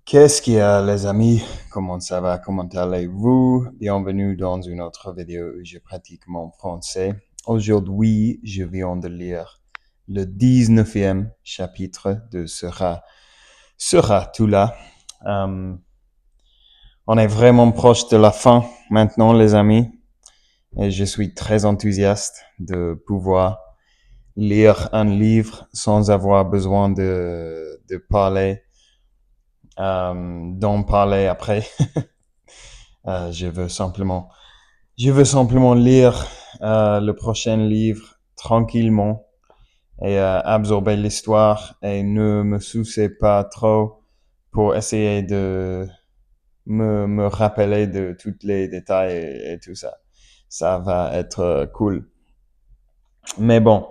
Qu'est-ce qu'il y a, les amis? Comment ça va? Comment allez-vous? Bienvenue dans une autre vidéo où je pratique mon français. Aujourd'hui, je viens de lire le 19e chapitre de Sera tout là. On est vraiment proche de la fin maintenant, les amis. Et je suis très enthousiaste de pouvoir lire un livre sans avoir besoin de parler, d'en parler après. Je veux simplement lire le prochain livre tranquillement et absorber l'histoire et ne me soucier pas trop pour essayer de me rappeler de tous les détails et tout ça. Ça va être cool. Mais bon,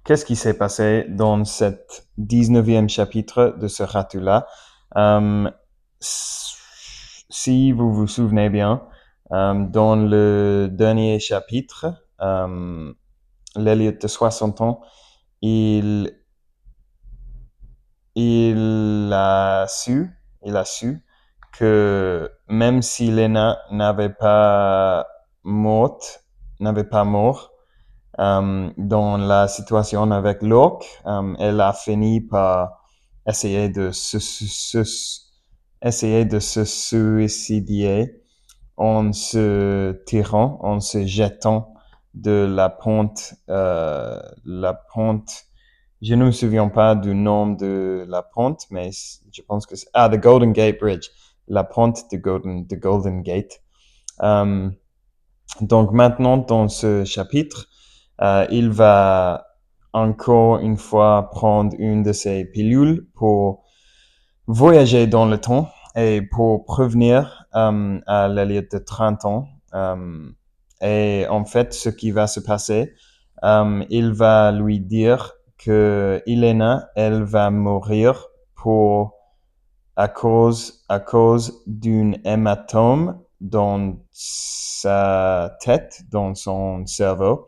qu'est-ce qui s'est passé dans cet 19e chapitre de ce ratou-là? Si vous vous souvenez bien, dans le dernier chapitre, l'Elliot de 60 ans, il, il a su que même si Lena n'avait pas mort, dans la situation avec Locke, elle a fini par essayer de essayer de se suicider en en se jetant de la pente. Je ne me souviens pas du nom de la pente, mais je pense que the Golden Gate Bridge, la pente de the Golden Gate. Donc maintenant, dans ce chapitre, il va encore une fois prendre une de ses pilules pour voyager dans le temps et pour prévenir à l'Elliot de 30 ans. Et en fait, ce qui va se passer, il va lui dire que Elena, elle va mourir à cause d'une hématome dans sa tête, dans son cerveau.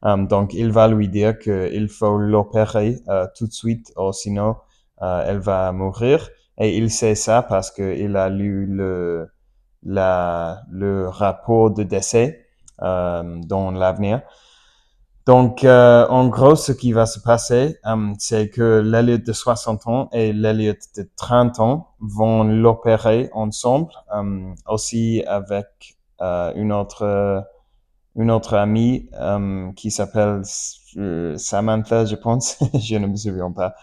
Donc, il va lui dire qu'il faut l'opérer tout de suite, ou sinon, elle va mourir. Et il sait ça parce qu'il a lu le rapport de décès dans l'avenir. Donc, en gros, ce qui va se passer, c'est que l'Elliot de 60 ans et l'Elliot de 30 ans vont l'opérer ensemble, aussi avec une autre amie qui s'appelle Samantha, je pense. Je ne me souviens pas.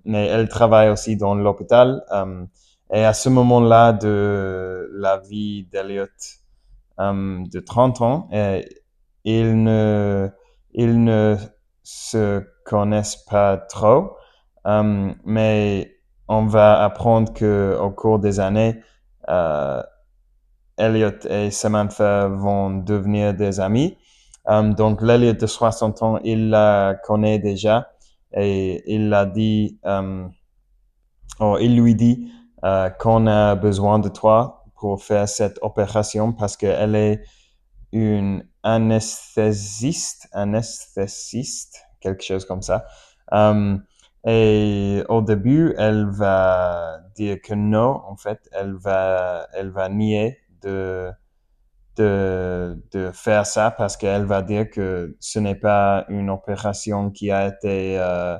Mais elle travaille aussi dans l'hôpital. Et à ce moment-là de la vie d'Elliot de 30 ans, ils ne, ils ne se connaissent pas trop, mais on va apprendre que au cours des années, Elliot et Samantha vont devenir des amis. Donc l'Elliot de 60 ans, il la connaît déjà et il lui dit qu'on a besoin de toi pour faire cette opération parce qu'elle est une anesthésiste, quelque chose comme ça. Et au début, elle va dire que non, en fait, elle va nier de faire ça parce qu'elle va dire que ce n'est pas une opération euh,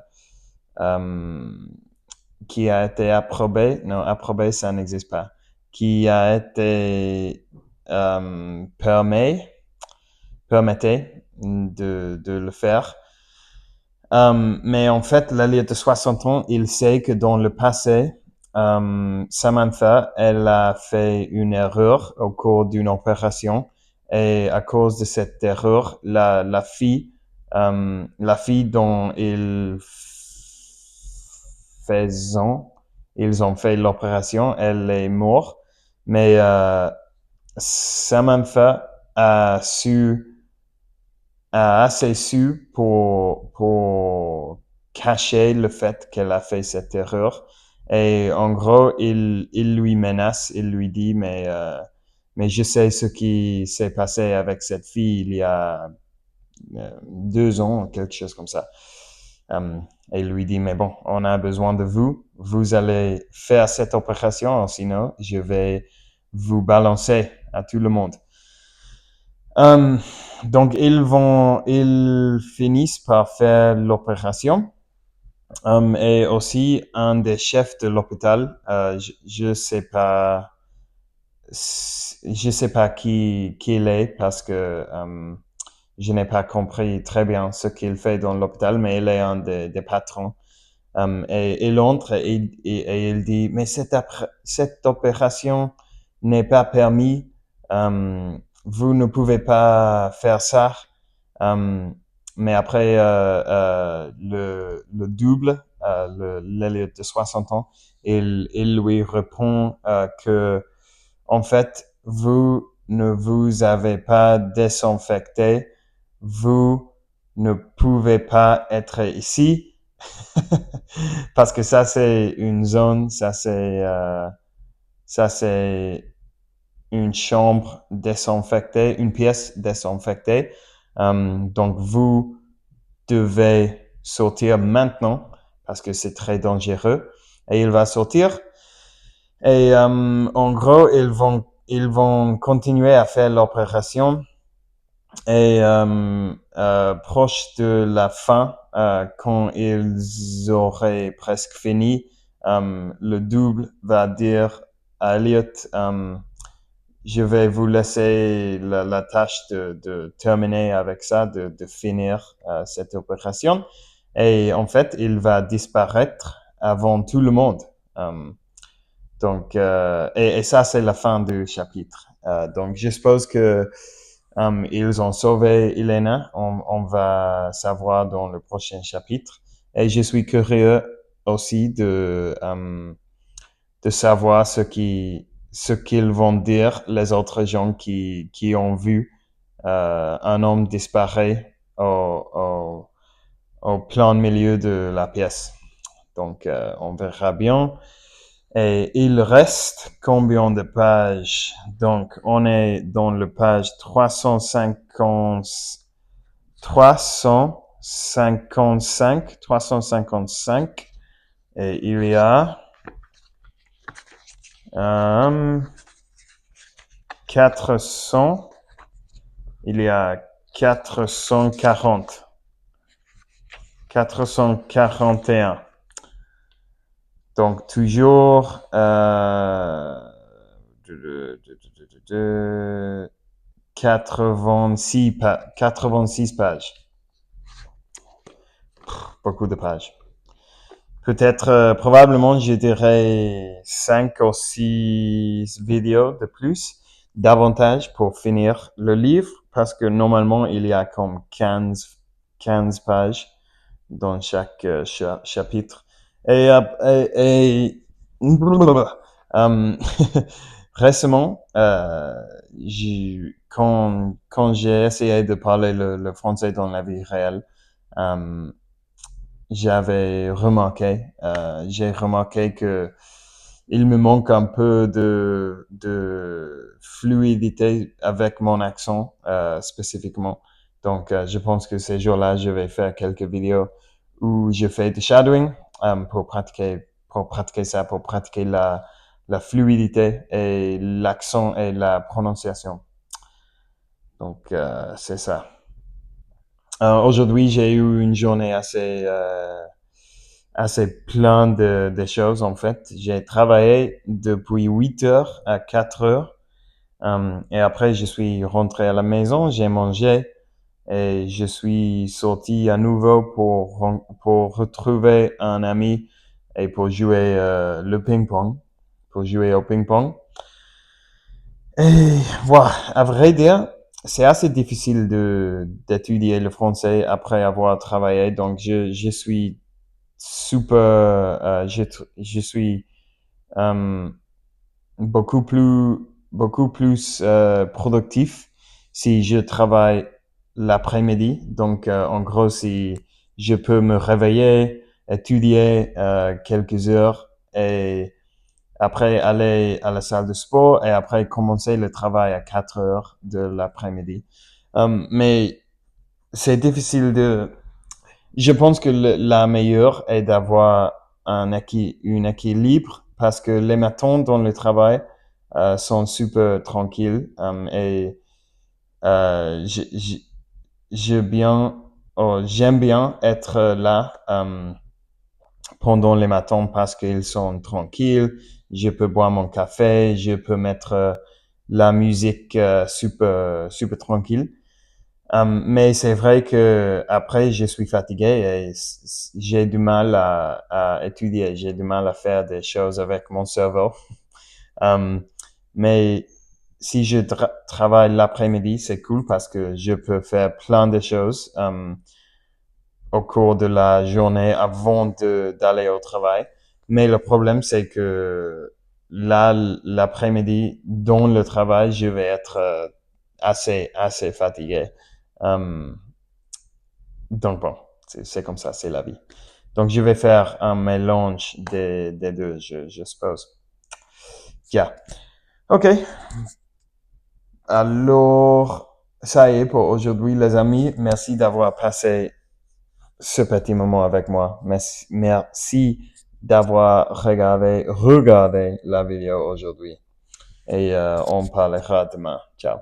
qui a été approbée. Non, approbée, ça n'existe pas. Qui a été permettait de le faire. Mais en fait, l'allié de 60 ans, il sait que dans le passé, Samantha, elle a fait une erreur au cours d'une opération. Et à cause de cette erreur, la fille dont ils ont fait l'opération, elle est morte. Mais Samantha a assez su pour cacher le fait qu'elle a fait cette erreur. Et en gros, il lui menace, il lui dit, mais je sais ce qui s'est passé avec cette fille il y a 2 ans, quelque chose comme ça. Et il lui dit, mais bon, on a besoin de vous. Vous allez faire cette opération, sinon je vais vous balancer à tout le monde. Donc ils finissent par faire l'opération. Et aussi un des chefs de l'hôpital, je sais pas qui il est parce que je n'ai pas compris très bien ce qu'il fait dans l'hôpital, mais il est un des patrons. Et il entre et il dit, mais cette opération n'est pas permis. Vous ne pouvez pas faire ça. Mais après, le double, l'Elliot de 60 ans, il lui répond que, en fait, vous ne vous avez pas désinfecté. Vous ne pouvez pas être ici. Parce que ça, c'est une zone, ça, c'est une chambre désinfectée, une pièce désinfectée. Donc, vous devez sortir maintenant parce que c'est très dangereux. Et il va sortir. Et en gros, ils vont continuer à faire l'opération. Et proche de la fin, quand ils auraient presque fini, le double va dire à Elliot, je vais vous laisser la tâche de terminer avec ça, de finir cette opération. Et en fait, il va disparaître avant tout le monde. Donc, et ça, c'est la fin du chapitre. Donc, je suppose que ils ont sauvé Elena. On va savoir dans le prochain chapitre. Et je suis curieux aussi de savoir ce qu'ils vont dire les autres gens qui ont vu un homme disparaître au plein milieu de la pièce. Donc, on verra bien. Et il reste combien de pages? Donc, on est dans le page 355. Et il y a 400. Il y a 440. 441. Donc, toujours 86 pages. Beaucoup de pages. Peut-être, probablement, je dirais 5 ou 6 vidéos de plus, davantage pour finir le livre, parce que normalement, il y a comme 15 pages dans chaque chapitre. Et récemment, quand j'ai essayé de parler le français dans la vie réelle, j'ai remarqué que il me manque un peu de fluidité avec mon accent spécifiquement. Donc, je pense que ces jours-là, je vais faire quelques vidéos où je fais du shadowing pour pratiquer ça, pour pratiquer la fluidité et l'accent et la prononciation. Donc, c'est ça. Aujourd'hui, j'ai eu une journée assez plein de choses, en fait. J'ai travaillé depuis 8 heures à 4 heures. Et après, je suis rentré à la maison, j'ai mangé et je suis sorti à nouveau pour retrouver un ami et pour jouer pour jouer au ping-pong. Et voilà, à vrai dire, c'est assez difficile d'étudier le français après avoir travaillé, donc je suis super, je suis euh, beaucoup plus productif si je travaille l'après-midi. Donc, en gros, si je peux me réveiller, étudier quelques heures et après aller à la salle de sport et après commencer le travail à 4 heures de l'après-midi. Mais c'est difficile Je pense que la meilleure est d'avoir une équilibre parce que les matins dans le travail sont super tranquilles et euh, je- je- j'aime bien être là pendant les matins parce qu'ils sont tranquilles. Je peux boire mon café, je peux mettre la musique super tranquille. Mais c'est vrai que après, je suis fatigué et j'ai du mal à étudier, j'ai du mal à faire des choses avec mon cerveau. Um, mais si je travaille l'après-midi, c'est cool parce que je peux faire plein de choses au cours de la journée avant d'aller au travail. Mais le problème, c'est que là, l'après-midi, dans le travail, je vais être assez fatigué. Um, donc bon, c'est comme ça, c'est la vie. Donc je vais faire un mélange des deux, je suppose. Yeah. OK. Alors, ça y est pour aujourd'hui, les amis. Merci d'avoir passé ce petit moment avec moi. Merci d'avoir regardé la vidéo aujourd'hui. Et on parlera demain. Ciao.